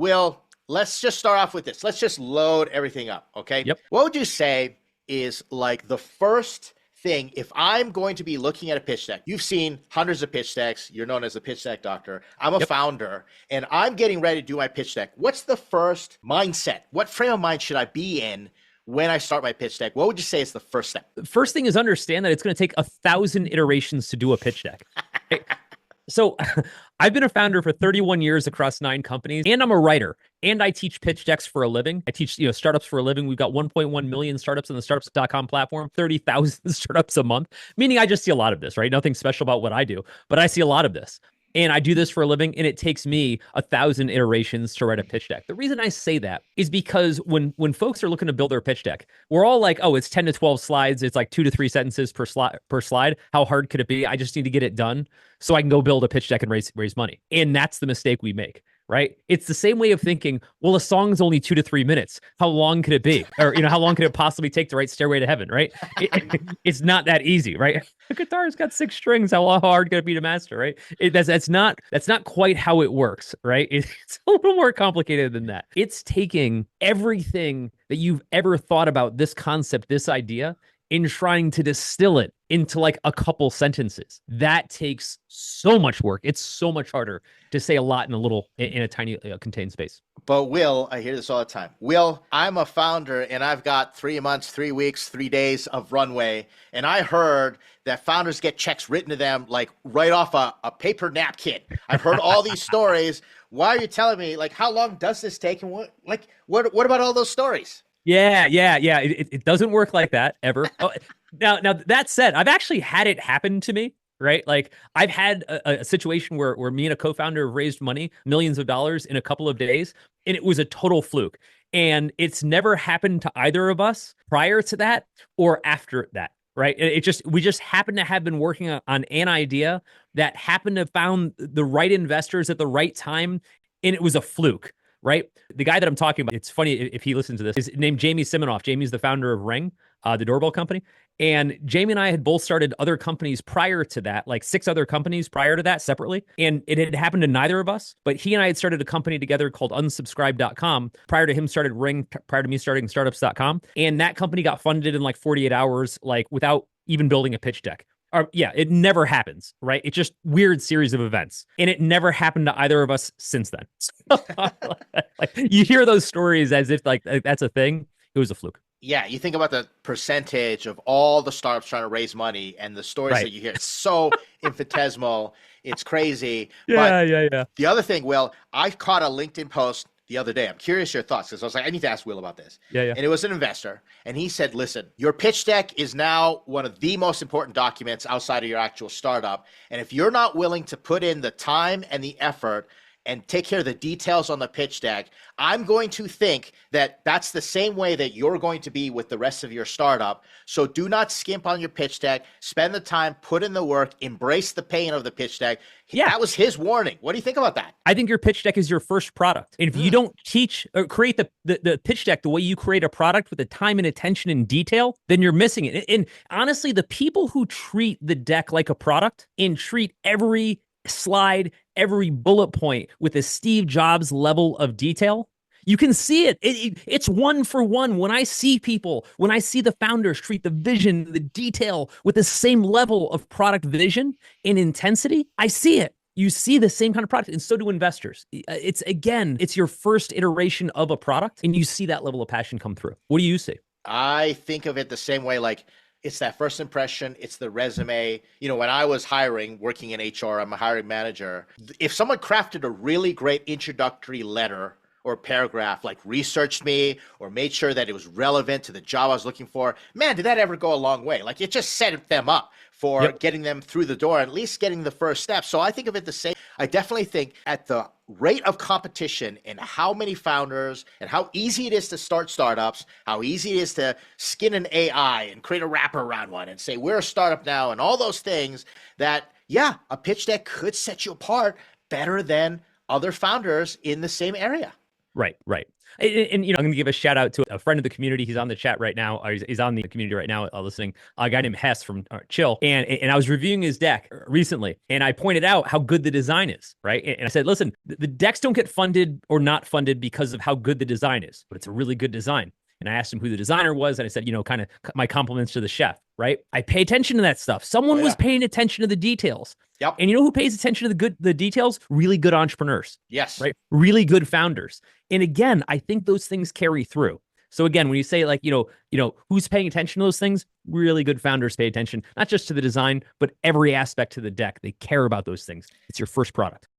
Will, let's just start off with this. Let's just load everything up, okay? Yep. What would you say is like the first thing if I'm going to be looking at a pitch deck? You've seen hundreds of pitch decks. You're known as a pitch deck doctor. I'm a Yep. founder and I'm getting ready to do my pitch deck. What's the first mindset? What frame of mind should I be in when I start my pitch deck? What would you say is the first step? First thing is understand that it's going to take 1,000 iterations to do a pitch deck. Okay? So I've been a founder for 31 years across 9 companies, and I'm a writer, and I teach pitch decks for a living. I teach, startups for a living. We've got 1.1 million startups on the Startups.com platform, 30,000 startups a month, meaning I just see a lot of this, right? Nothing special about what I do, but I see a lot of this. And I do this for a living, and it takes me 1,000 iterations to write a pitch deck. The reason I say that is because when folks are looking to build their pitch deck, we're all like, oh, it's 10 to 12 slides. It's like 2 to 3 sentences per slide. How hard could it be? I just need to get it done so I can go build a pitch deck and raise money. And that's the mistake we make. Right? It's the same way of thinking, well, a song's only 2 to 3 minutes. How long could it be? Or, how long could it possibly take to write Stairway to Heaven, right? It's not that easy, right? A guitar's got 6 strings. How hard could it be to master, right? That's not quite how it works, right? It's a little more complicated than that. It's taking everything that you've ever thought about this concept, this idea, in trying to distill it into like a couple sentences. That takes so much work. It's so much harder to say a lot in a tiny contained space. But Will, I hear this all the time. Will, I'm a founder and I've got 3 months, 3 weeks, 3 days of runway. And I heard that founders get checks written to them like right off a paper napkin. I've heard all these stories. Why are you telling me, like, how long does this take? And what about all those stories? Yeah. It doesn't work like that ever. Oh, now that said, I've actually had it happen to me, right? Like I've had a situation where me and a co-founder have raised money, millions of dollars in a couple of days, and it was a total fluke. And it's never happened to either of us prior to that or after that, right? We just happened to have been working on an idea that happened to found the right investors at the right time, and it was a fluke. Right? The guy that I'm talking about, it's funny if he listens to this, is named Jamie Siminoff. Jamie's the founder of Ring, the doorbell company. And Jamie and I had both started other companies prior to that, like 6 other companies prior to that separately. And it had happened to neither of us. But he and I had started a company together called Unsubscribe.com. Prior to him started Ring, prior to me starting Startups.com. And that company got funded in like 48 hours, like without even building a pitch deck. It never happens, right? It's just weird series of events. And it never happened to either of us since then. Like, you hear those stories as if like that's a thing. It was a fluke. Yeah, you think about the percentage of all the startups trying to raise money and the stories that you hear. It's so infinitesimal. It's crazy. Yeah. The other thing, Will, I caught a LinkedIn post the other day. I'm curious your thoughts because I was like, I need to ask Will about this. Yeah. And it was an investor. And he said, listen, your pitch deck is now one of the most important documents outside of your actual startup. And if you're not willing to put in the time and the effort and take care of the details on the pitch deck, I'm going to think that that's the same way that you're going to be with the rest of your startup. So do not skimp on your pitch deck. Spend the time, put in the work, embrace the pain of the pitch deck. Yeah. That was his warning. What do you think about that? I think your pitch deck is your first product. And if you don't teach or create the pitch deck the way you create a product with the time and attention and detail, then you're missing it. And honestly, the people who treat the deck like a product and treat every slide, every bullet point with a Steve Jobs level of detail, you can see it. It's one for one. When I see the founders treat the vision, the detail with the same level of product vision and intensity, I see it. You see the same kind of product, and so do investors. It's your first iteration of a product, and you see that level of passion come through. What do you see? I think of it the same way, like it's that first impression, it's the resume. When I was working in HR, I'm a hiring manager. If someone crafted a really great introductory letter or paragraph, like researched me or made sure that it was relevant to the job I was looking for, man, did that ever go a long way? Like it just set them up for getting them through the door, at least getting the first step. So I think of it the same. I definitely think at the rate of competition and how many founders and how easy it is to start startups, how easy it is to skin an AI and create a wrapper around one and say, we're a startup now and all those things, that, a pitch deck could set you apart better than other founders in the same area. Right, right. And, I'm going to give a shout out to a friend of the community. He's on the chat right now. He's on the community right now, listening. A guy named Hess from Chill, and I was reviewing his deck recently, and I pointed out how good the design is. Right, and I said, listen, the decks don't get funded or not funded because of how good the design is, but it's a really good design. And I asked him who the designer was, and I said, kind of my compliments to the chef. Right, I pay attention to that stuff. Someone was paying attention to the details. Yep. And you know who pays attention to the details? Really good entrepreneurs. Yes. Right. Really good founders. And again, I think those things carry through. So again, when you say like, who's paying attention to those things, really good founders pay attention, not just to the design, but every aspect to the deck. They care about those things. It's your first product.